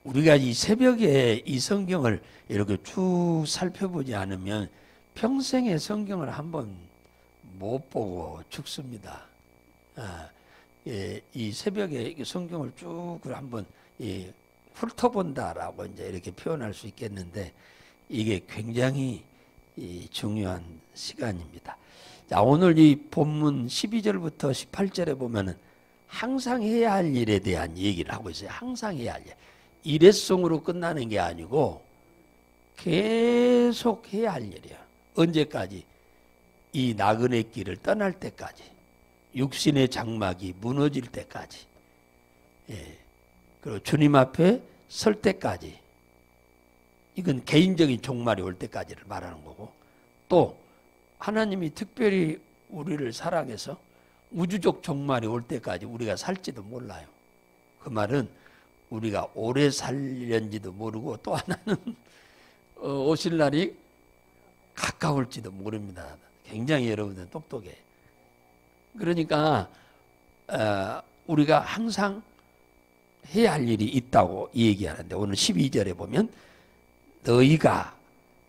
우리가 이 새벽에 이 성경을 이렇게 쭉 살펴보지 않으면 평생에 성경을 한번 못 보고 죽습니다. 이 새벽에 성경을 쭉 한번 훑어본다라고 이제 이렇게 표현할 수 있겠는데, 이게 굉장히 중요한 시간입니다. 자, 오늘 이 본문 12절부터 18절에 보면은 항상 해야 할 일에 대한 얘기를 하고 있어요. 항상 해야 할 일. 일회성으로 끝나는 게 아니고 계속 해야 할 일이야. 언제까지? 이 나그네 길을 떠날 때까지, 육신의 장막이 무너질 때까지, 그리고 주님 앞에 설 때까지. 이건 개인적인 종말이 올 때까지를 말하는 거고, 또 하나님이 특별히 우리를 사랑해서 우주적 종말이 올 때까지 우리가 살지도 몰라요. 그 말은 우리가 오래 살련지도 모르고, 또 하나는 오실 날이 가까울지도 모릅니다. 굉장히 여러분들 똑똑해. 그러니까 우리가 항상 해야 할 일이 있다고 얘기하는데, 오늘 12절에 보면 너희가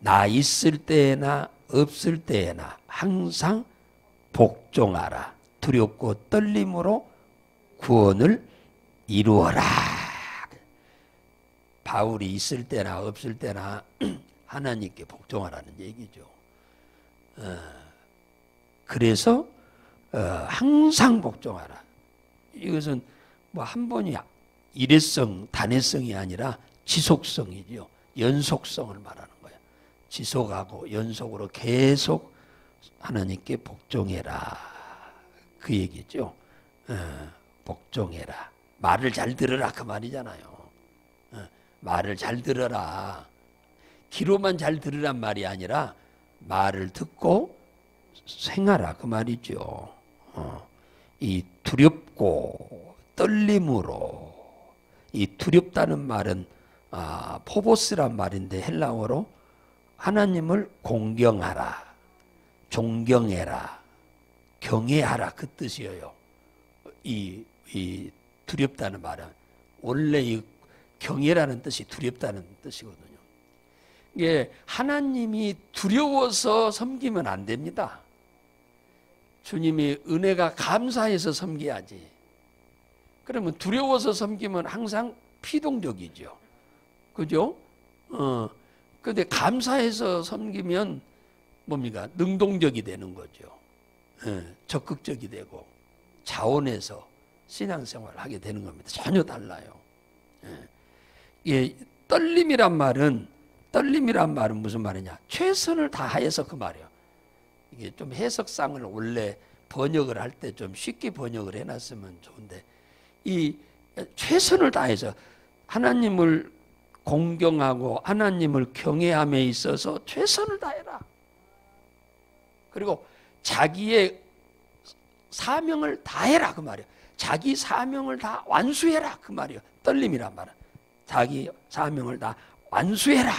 나 있을 때나 없을 때나 항상 복종하라. 두렵고 떨림으로 구원을 이루어라. 바울이 있을 때나 없을 때나 하나님께 복종하라는 얘기죠. 그래서 항상 복종하라. 이것은 뭐 한 번이 일회성, 단회성이 아니라 지속성이죠. 연속성을 말하는 거예요. 지속하고 연속으로 계속 하나님께 복종해라. 그 얘기죠. 복종해라. 말을 잘 들으라 그 말이잖아요. 말을 잘 들어라. 귀로만 잘 들으란 말이 아니라 말을 듣고 생하라 그 말이죠. 이 두렵고 떨림으로, 이 두렵다는 말은 포보스란 말인데 헬라어로 하나님을 공경하라, 존경해라, 경외하라 그 뜻이에요. 이 두렵다는 말은 원래 이 경외라는 뜻이 두렵다는 뜻이거든요. 이게 하나님이 두려워서 섬기면 안 됩니다. 주님이 은혜가 감사해서 섬겨야지. 그러면 두려워서 섬기면 항상 피동적이죠. 그죠? 근데 감사해서 섬기면 뭡니까? 능동적이 되는 거죠. 적극적이 되고 자원해서 신앙생활을 하게 되는 겁니다. 전혀 달라요. 떨림이란 말은 무슨 말이냐? 최선을 다해서 그 말이에요. 이게 좀 해석상을 원래 번역을 할 때 좀 쉽게 번역을 해놨으면 좋은데, 이 최선을 다해서 하나님을 공경하고 하나님을 경외함에 있어서 최선을 다해라. 그리고 자기의 사명을 다해라 그 말이에요. 자기 사명을 다 완수해라 그 말이에요. 떨림이란 말은 자기 사명을 다 완수해라.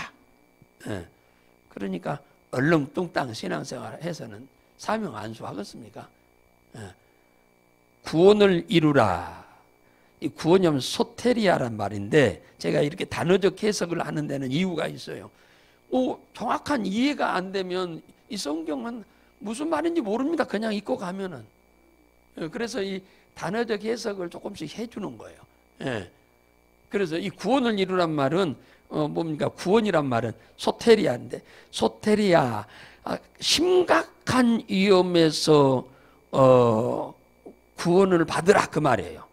그러니까 얼렁뚱땅 신앙생활을 해서는 사명 완수하겠습니까? 구원을 이루라. 이 구원이면 소테리아란 말인데, 제가 이렇게 단어적 해석을 하는 데는 이유가 있어요. 정확한 이해가 안 되면 이 성경은 무슨 말인지 모릅니다. 그냥 읽고 가면은. 그래서 이 단어적 해석을 조금씩 해주는 거예요. 그래서 이 구원을 이루란 말은 뭡니까? 구원이란 말은 소테리아인데, 소테리아, 심각한 위험에서 구원을 받으라 그 말이에요.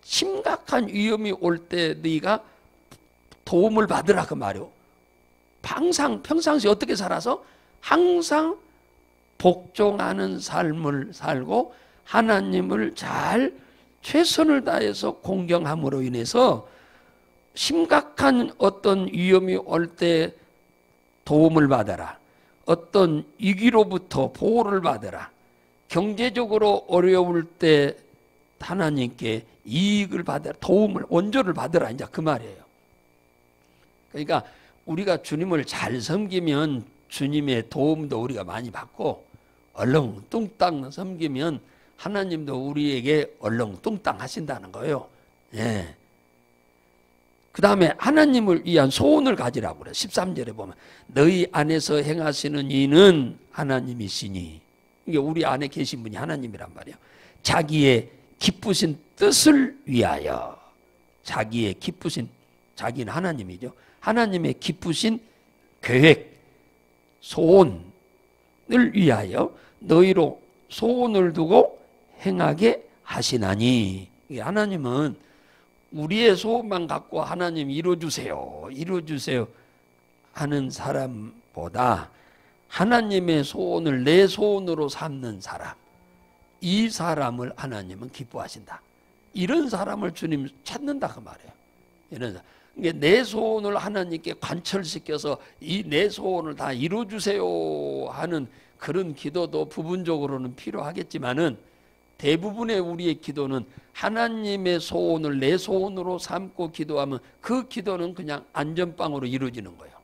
심각한 위험이 올 때 네가 도움을 받으라 그 말이에요. 평상시 어떻게 살아서 항상 복종하는 삶을 살고 하나님을 잘 최선을 다해서 공경함으로 인해서 심각한 어떤 위험이 올 때 도움을 받아라. 어떤 위기로부터 보호를 받아라. 경제적으로 어려울 때 하나님께 이익을 받아라. 도움을, 원조를 받아라. 이제 그 말이에요. 그러니까 우리가 주님을 잘 섬기면 주님의 도움도 우리가 많이 받고, 얼렁뚱땅 섬기면 하나님도 우리에게 얼렁뚱땅 하신다는 거예요. 그 다음에 하나님을 위한 소원을 가지라고 그래요. 13절에 보면 너희 안에서 행하시는 이는 하나님이시니, 이게 우리 안에 계신 분이 하나님이란 말이에요. 자기의 기쁘신 뜻을 위하여, 자기의 기쁘신, 자기는 하나님이죠. 하나님의 기쁘신 계획, 소원을 위하여 너희로 소원을 두고 행하게 하시나니, 하나님은 우리의 소원만 갖고 하나님 이루어주세요, 이루어주세요 하는 사람보다 하나님의 소원을 내 소원으로 삼는 사람, 이 사람을 하나님은 기뻐하신다. 이런 사람을 주님 찾는다 그 말이에요. 이런 사람. 내 소원을 하나님께 관철시켜서 이 내 소원을 다 이루어주세요 하는 그런 기도도 부분적으로는 필요하겠지만은, 대부분의 우리의 기도는 하나님의 소원을 내 소원으로 삼고 기도하면 그 기도는 그냥 안전빵으로 이루어지는 거예요.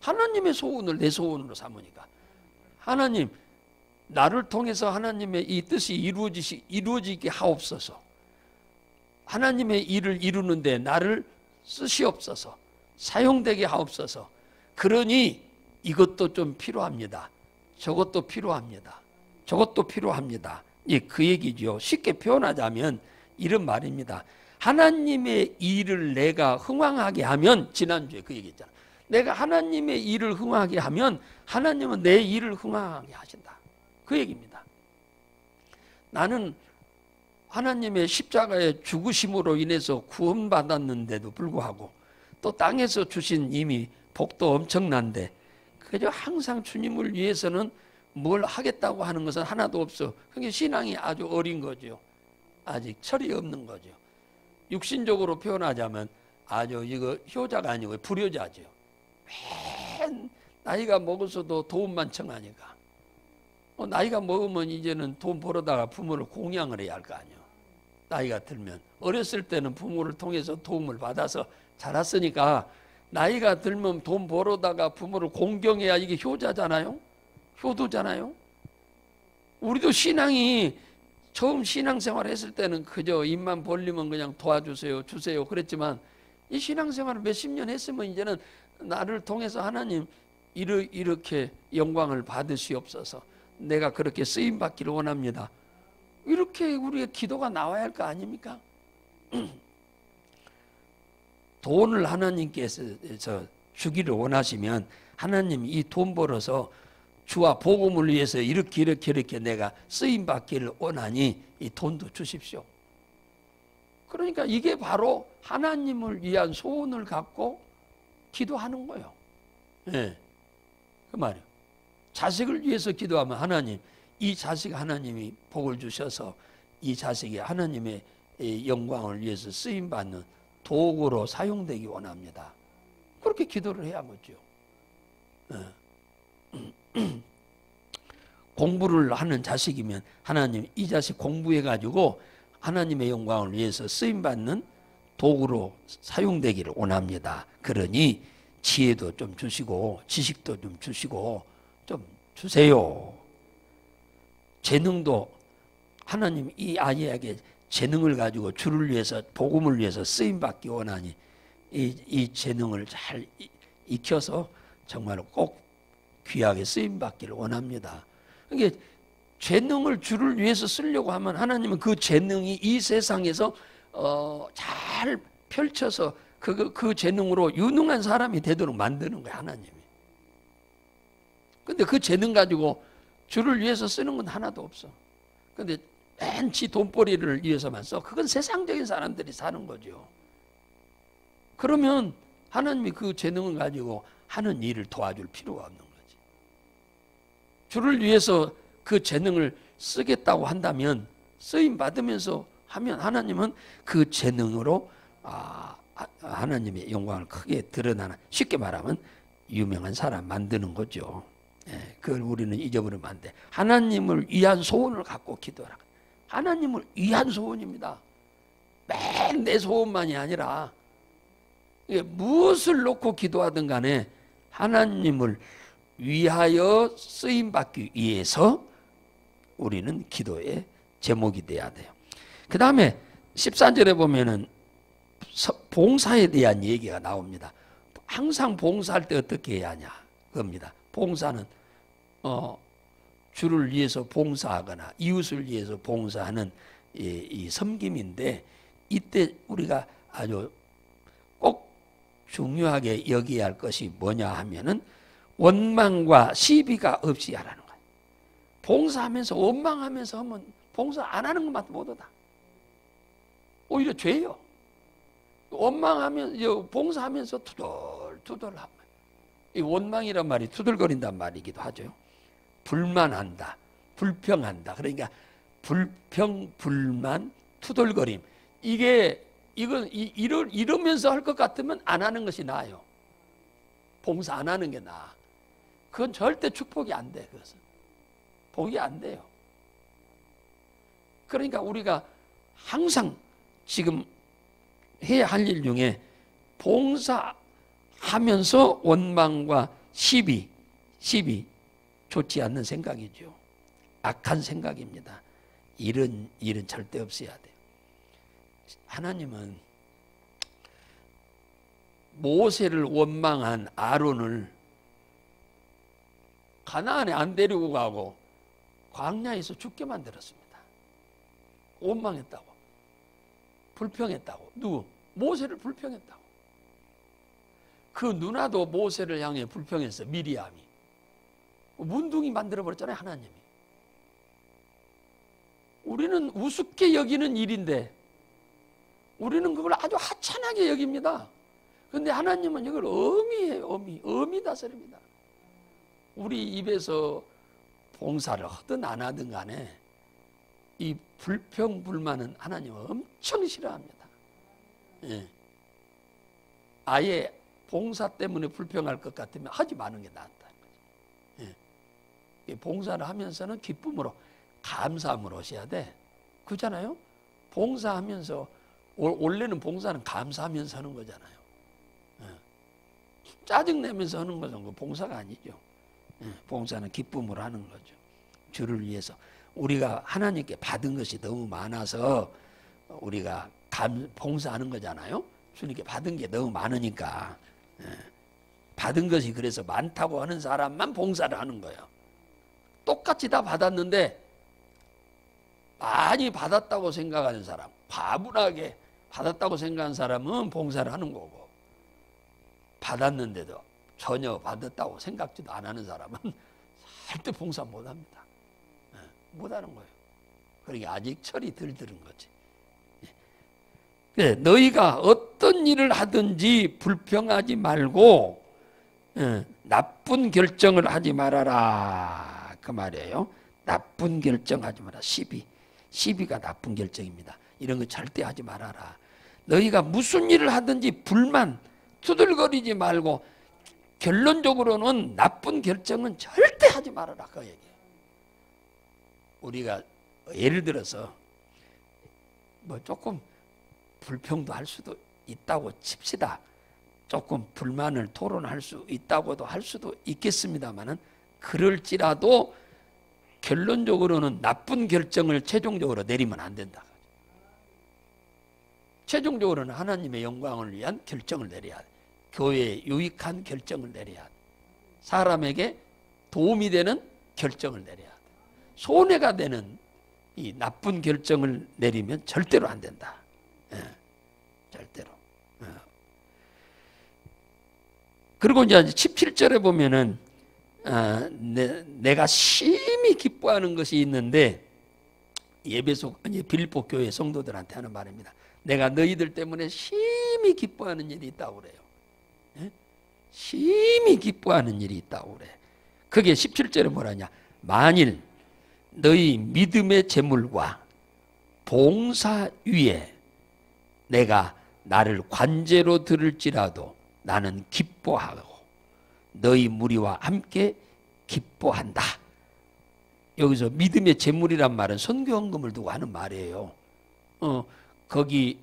하나님의 소원을 내 소원으로 삼으니까, 하나님 나를 통해서 하나님의 이 뜻이 이루어지게 하옵소서, 하나님의 일을 이루는데 나를 쓰시옵소서, 사용되게 하옵소서. 그러니 이것도 좀 필요합니다, 저것도 필요합니다, 저것도 필요합니다. 예, 그 얘기죠. 쉽게 표현하자면 이런 말입니다. 하나님의 일을 내가 흥왕하게 하면, 지난주에 그 얘기했잖아. 내가 하나님의 일을 흥왕하게 하면 하나님은 내 일을 흥왕하게 하신다, 그 얘기입니다. 나는 하나님의 십자가의 죽으심으로 인해서 구원받았는데도 불구하고 또 땅에서 주신 이미 복도 엄청난데, 그저 항상 주님을 위해서는 뭘 하겠다고 하는 것은 하나도 없어. 그게 신앙이 아주 어린 거죠. 아직 철이 없는 거죠. 육신적으로 표현하자면 아주 이거 효자가 아니고 불효자죠. 맨 나이가 먹어서도 도움만 청하니까. 나이가 먹으면 이제는 돈 벌어다가 부모를 공양을 해야 할 거 아니에요. 나이가 들면. 어렸을 때는 부모를 통해서 도움을 받아서 자랐으니까 나이가 들면 돈 벌어다가 부모를 공경해야 이게 효자잖아요. 효도잖아요. 우리도 신앙이 처음 신앙생활 했을 때는 그저 입만 벌리면 그냥 도와주세요, 주세요 그랬지만, 이 신앙생활을 몇십 년 했으면 이제는 나를 통해서 하나님 이렇게 영광을 받으시옵소서, 내가 그렇게 쓰임 받기를 원합니다, 이렇게 우리의 기도가 나와야 할 거 아닙니까? 돈을 하나님께서 주기를 원하시면 하나님 이 돈 벌어서 주와 복음을 위해서 이렇게 내가 쓰임 받기를 원하니 이 돈도 주십시오. 그러니까 이게 바로 하나님을 위한 소원을 갖고 기도하는 거예요. 네, 그 말이에요. 자식을 위해서 기도하면 하나님, 이 자식 하나님이 복을 주셔서 이 자식이 하나님의 영광을 위해서 쓰임 받는 도구로 사용되기 원합니다. 그렇게 기도를 해야겠죠. 공부를 하는 자식이면 하나님, 이 자식 공부해가지고 하나님의 영광을 위해서 쓰임받는 도구로 사용되기를 원합니다. 그러니 지혜도 좀 주시고 지식도 좀 주시고 좀 주세요. 재능도 하나님 이 아이에게 재능을 가지고 주를 위해서 복음을 위해서 쓰임받기 원하니 이 재능을 잘 익혀서 정말 꼭 귀하게 쓰임받기를 원합니다. 그러니까 재능을 주를 위해서 쓰려고 하면 하나님은 그 재능이 이 세상에서 잘 펼쳐서 그 재능으로 유능한 사람이 되도록 만드는 거예요, 하나님이. 근데 그 재능 가지고 주를 위해서 쓰는 건 하나도 없어. 근데 왠지 돈벌이를 위해서만 써. 그건 세상적인 사람들이 사는 거죠. 그러면 하나님이 그 재능을 가지고 하는 일을 도와줄 필요가 없는 거지. 주를 위해서 그 재능을 쓰겠다고 한다면, 쓰임 받으면서 하면 하나님은 그 재능으로 하나님의 영광을 크게 드러나는, 쉽게 말하면 유명한 사람 만드는 거죠. 예, 그걸 우리는 잊어버리면 안 돼. 하나님을 위한 소원을 갖고 기도하라. 하나님을 위한 소원입니다. 맨 내 소원만이 아니라 무엇을 놓고 기도하든 간에 하나님을 위하여 쓰임받기 위해서 우리는 기도의 제목이 돼야 돼요. 그 다음에 14절에 보면은 봉사에 대한 얘기가 나옵니다. 항상 봉사할 때 어떻게 해야 하냐 겁니다. 봉사는 주를 위해서 봉사하거나 이웃을 위해서 봉사하는 이 섬김인데, 이때 우리가 아주 꼭 중요하게 여기야 할 것이 뭐냐 하면은 원망과 시비가 없이 하라는 거예요. 봉사하면서 원망하면서 하면 봉사 안 하는 것만 못하다. 오히려 죄요. 원망하면서 봉사하면서 투덜투덜하면, 이 원망이란 말이 투덜거린단 말이기도 하죠. 불만한다, 불평한다. 그러니까 불평, 불만, 투덜거림. 이러면서 할 것 같으면 안 하는 것이 나아요. 봉사 안 하는 게 나아. 그건 절대 축복이 안 돼. 그것은 복이 안 돼요. 그러니까 우리가 항상 지금 해야 할 일 중에 봉사하면서 원망과 시비 좋지 않는 생각이죠. 악한 생각입니다. 이런 일은 절대 없어야 돼요. 하나님은 모세를 원망한 아론을 가나안에 안 데리고 가고 광야에서 죽게 만들었습니다. 원망했다고, 불평했다고. 누구? 모세를 불평했다고. 그 누나도 모세를 향해 불평했어. 미리암이. 문둥이 만들어버렸잖아요, 하나님이. 우리는 우습게 여기는 일인데 우리는 그걸 아주 하찮게 여깁니다. 그런데 하나님은 이걸 어미해요. 어미 다스립니다. 우리 입에서 봉사를 하든 안 하든 간에 이 불평, 불만은 하나님은 엄청 싫어합니다. 예. 아예 봉사 때문에 불평할 것 같으면 하지 마는 게 낫다. 예. 봉사를 하면서는 기쁨으로, 감사함으로 하셔야 돼. 그렇잖아요? 봉사하면서, 원래는 봉사는 감사하면서 하는 거잖아요. 예. 짜증내면서 하는 것은 봉사가 아니죠. 예. 봉사는 기쁨으로 하는 거죠. 주를 위해서. 우리가 하나님께 받은 것이 너무 많아서 우리가 봉사하는 거잖아요. 주님께 받은 게 너무 많으니까. 예. 받은 것이 그래서 많다고 하는 사람만 봉사를 하는 거예요. 똑같이 다 받았는데 많이 받았다고 생각하는 사람, 과분하게 받았다고 생각하는 사람은 봉사를 하는 거고, 받았는데도 전혀 받았다고 생각지도 안 하는 사람은 절대 봉사 못합니다. 못하는 거예요. 그러니까 아직 철이 덜 들은 거지. 그래, 너희가 어떤 일을 하든지 불평하지 말고 나쁜 결정을 하지 말아라, 그 말이에요. 나쁜 결정하지 마라. 시비가 나쁜 결정입니다. 이런 거 절대 하지 말아라. 너희가 무슨 일을 하든지 불만, 투덜거리지 말고 결론적으로는 나쁜 결정은 절대 하지 말아라, 그 얘기예요. 우리가 예를 들어서 뭐 조금 불평도 할 수도 있다고 칩시다. 조금 불만을 토론할 수 있다고도 할 수도 있겠습니다만은, 그럴지라도 결론적으로는 나쁜 결정을 최종적으로 내리면 안 된다. 최종적으로는 하나님의 영광을 위한 결정을 내려야 돼. 교회에 유익한 결정을 내려야 돼. 사람에게 도움이 되는 결정을 내려야 돼. 손해가 되는 이 나쁜 결정을 내리면 절대로 안 된다. 예, 절대로. 그리고 이제 17절에 보면은 내가 심히 기뻐하는 것이 있는데, 빌립보 교회 성도들한테 하는 말입니다. 내가 너희들 때문에 심히 기뻐하는 일이 있다고 그래요. 예? 심히 기뻐하는 일이 있다고 그래. 그게 17절에 뭐라냐? 만일 너희 믿음의 재물과 봉사 위에 내가 나를 관제로 들을지라도 나는 기뻐하고 너희 무리와 함께 기뻐한다. 여기서 믿음의 재물이란 말은 선교헌금을 두고 하는 말이에요. 거기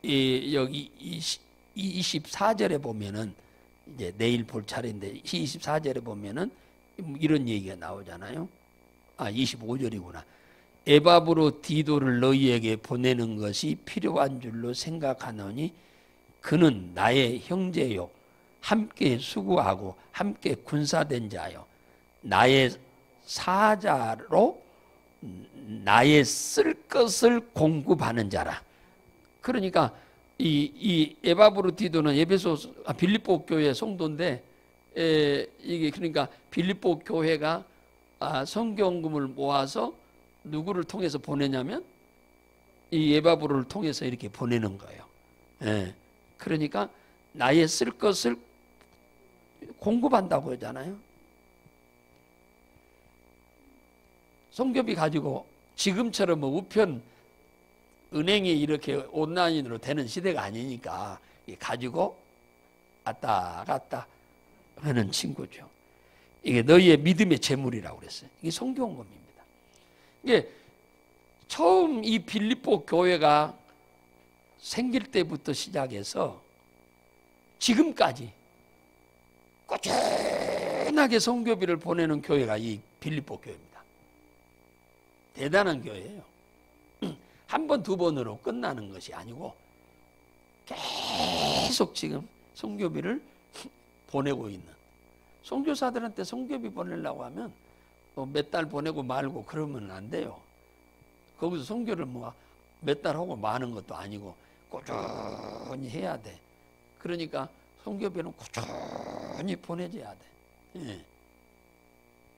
여기 24절에 보면은, 이제 내일 볼 차례인데 24절에 보면은 이런 얘기가 나오잖아요. 25절이구나. 에바브로 디도를 너희에게 보내는 것이 필요한 줄로 생각하노니 그는 나의 형제요 함께 수고하고 함께 군사된 자요 나의 사자로 나의 쓸 것을 공급하는 자라. 그러니까 이 에바브루티도는 빌립보 교회 성도인데 이게 그러니까 빌립보 교회가 성경금을 모아서 누구를 통해서 보내냐면 이 에바브루를 통해서 이렇게 보내는 거예요. 그러니까 나의 쓸 것을 공급한다고 하잖아요. 성교비 가지고 지금처럼 뭐 우편 은행이 이렇게 온라인으로 되는 시대가 아니니까 가지고 왔다 갔다 하는 친구죠. 이게 너희의 믿음의 재물이라고 그랬어요. 이게 성경금입니다. 이게 처음 이 빌립보 교회가 생길 때부터 시작해서 지금까지 꾸준하게 성교비를 보내는 교회가 이 빌립보 교회입니다. 대단한 교회예요. 한 번, 두 번으로 끝나는 것이 아니고 계속 지금 성교비를 보내고 있는. 선교사들한테 성교비 보내려고 하면 몇 달 보내고 말고 그러면 안 돼요. 거기서 성교를 뭐 몇 달 하고 마는 것도 아니고 꾸준히 해야 돼. 그러니까 성교비는 꾸준히 보내줘야 돼. 예.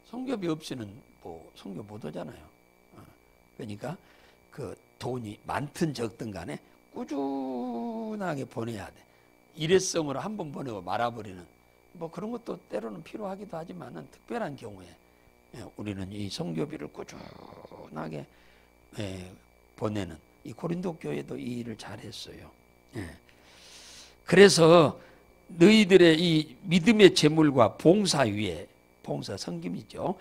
성교비 없이는 뭐 성교 못 하잖아요. 그러니까 그 돈이 많든 적든 간에 꾸준하게 보내야 돼. 일회성으로 한 번 보내고 말아버리는 뭐 그런 것도 때로는 필요하기도 하지만은 특별한 경우에 우리는 이 성교비를 꾸준하게 보내는 이 고린도 교회도 이 일을 잘했어요. 그래서 너희들의 이 믿음의 재물과 봉사 위에 봉사 섬김이죠.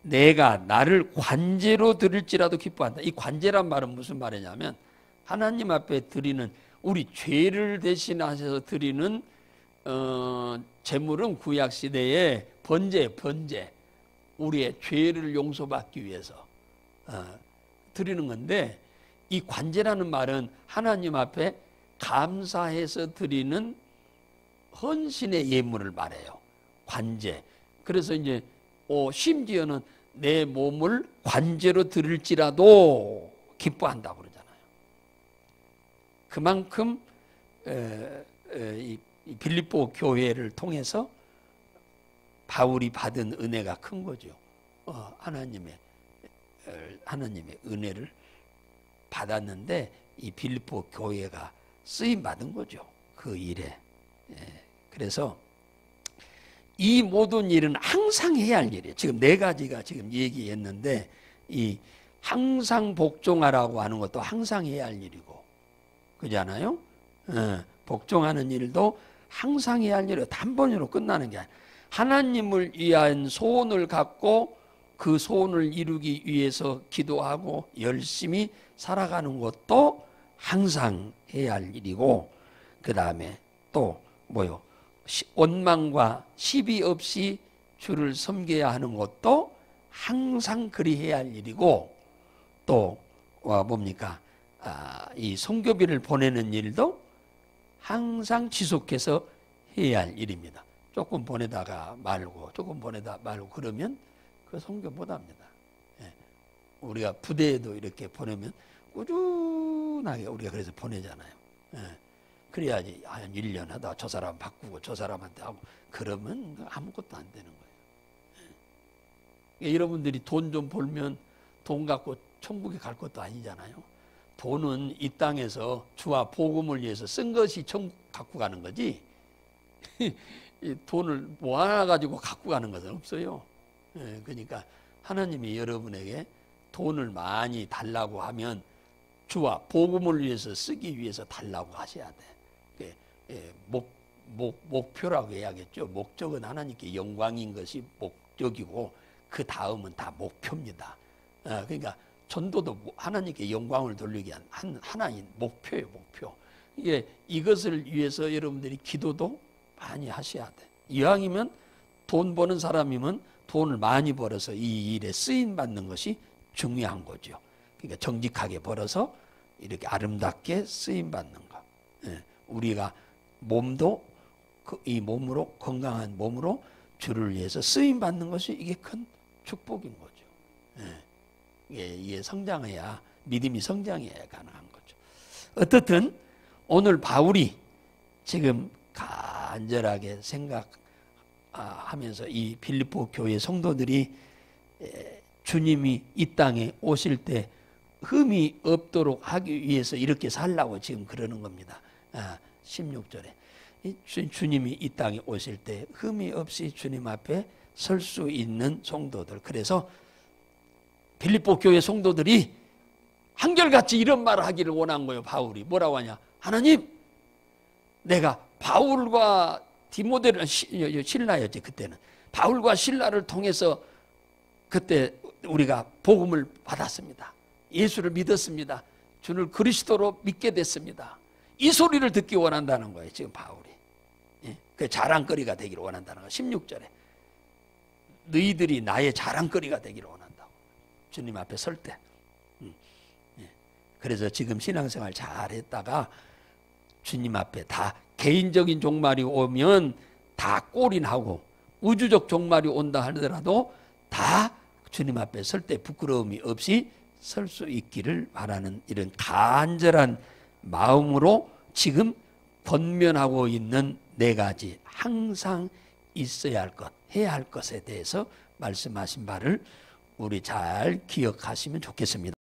내가 나를 관제로 드릴지라도 기뻐한다. 이 관제란 말은 무슨 말이냐면 하나님 앞에 드리는 우리 죄를 대신하셔서 드리는 재물은 구약 시대에 번제 우리의 죄를 용서받기 위해서 드리는 건데 이 관제라는 말은 하나님 앞에 감사해서 드리는 헌신의 예물을 말해요. 관제. 그래서 이제 심지어는 내 몸을 관제로 드릴지라도 기뻐한다고 그러잖아요. 그만큼 이 빌립보 교회를 통해서 바울이 받은 은혜가 큰 거죠. 하나님의 은혜를 받았는데 이 빌립보 교회가 쓰임 받은 거죠. 그 일에. 그래서 이 모든 일은 항상 해야 할 일이에요. 지금 네 가지가 지금 얘기했는데 이 항상 복종하라고 하는 것도 항상 해야 할 일이고 그렇잖아요. 복종하는 일도 항상 해야 할 일이고 한 번으로 끝나는 게 아니에요. 하나님을 위한 소원을 갖고 그 소원을 이루기 위해서 기도하고 열심히 살아가는 것도 항상 해야 할 일이고 그 다음에 또 뭐요? 원망과 시비 없이 주를 섬겨야 하는 것도 항상 그리해야 할 일이고 또 뭡니까? 이 성교비를 보내는 일도 항상 지속해서 해야 할 일입니다. 조금 보내다가 말고 조금 보내다 말고 그러면 그 성교 못합니다. 우리가 부대에도 이렇게 보내면 꾸준하게 우리가 그래서 보내잖아요. 그래야지 한 1년 하다 저 사람 바꾸고 저 사람한테 하고 그러면 아무것도 안 되는 거예요. 여러분들이 돈 좀 벌면 돈 갖고 천국에 갈 것도 아니잖아요. 돈은 이 땅에서 주와 복음을 위해서 쓴 것이 천국 갖고 가는 거지 이 돈을 모아가지고 갖고 가는 것은 없어요. 그러니까 하나님이 여러분에게 돈을 많이 달라고 하면 주와 복음을 위해서 쓰기 위해서 달라고 하셔야 돼. 목표라고 해야겠죠. 목적은 하나님께 영광인 것이 목적이고 그 다음은 다 목표입니다. 그러니까 전도도 하나님께 영광을 돌리기 위한 하나인 목표예요. 목표. 이것을 위해서 여러분들이 기도도 많이 하셔야 돼. 이왕이면 돈 버는 사람이면 돈을 많이 벌어서 이 일에 쓰임 받는 것이 중요한 거죠. 그러니까 정직하게 벌어서 이렇게 아름답게 쓰임 받는 거. 우리가 몸도 이 몸으로 건강한 몸으로 주를 위해서 쓰임 받는 것이 이게 큰 축복인 거죠. 이게 성장해야 믿음이 성장해야 가능한 거죠. 어떻든 오늘 바울이 지금 간절하게 생각하면서 이 빌립보 교회 성도들이 주님이 이 땅에 오실 때 흠이 없도록 하기 위해서 이렇게 살라고 지금 그러는 겁니다. 16절에 주님이 이 땅에 오실 때 흠이 없이 주님 앞에 설 수 있는 성도들. 그래서 빌립보 교회 성도들이 한결같이 이런 말을 하기를 원한 거예요. 바울이 뭐라고 하냐? 하나님, 내가 바울과 디모데를 신라였지 그때는. 바울과 신라를 통해서 그때 우리가 복음을 받았습니다. 예수를 믿었습니다. 주를 그리스도로 믿게 됐습니다. 이 소리를 듣기 원한다는 거예요. 지금 바울이. 그 자랑거리가 되기를 원한다는 거예요. 16절에 너희들이 나의 자랑거리가 되기를 원한다고. 주님 앞에 설 때. 그래서 지금 신앙생활 잘했다가 주님 앞에 다 개인적인 종말이 오면 다 꼴인하고 우주적 종말이 온다 하더라도 다 주님 앞에 설 때 부끄러움이 없이 설 수 있기를 바라는 이런 간절한 마음으로 지금 권면하고 있는 4가지 항상 있어야 할 것, 해야 할 것에 대해서 말씀하신 바를 우리 잘 기억하시면 좋겠습니다.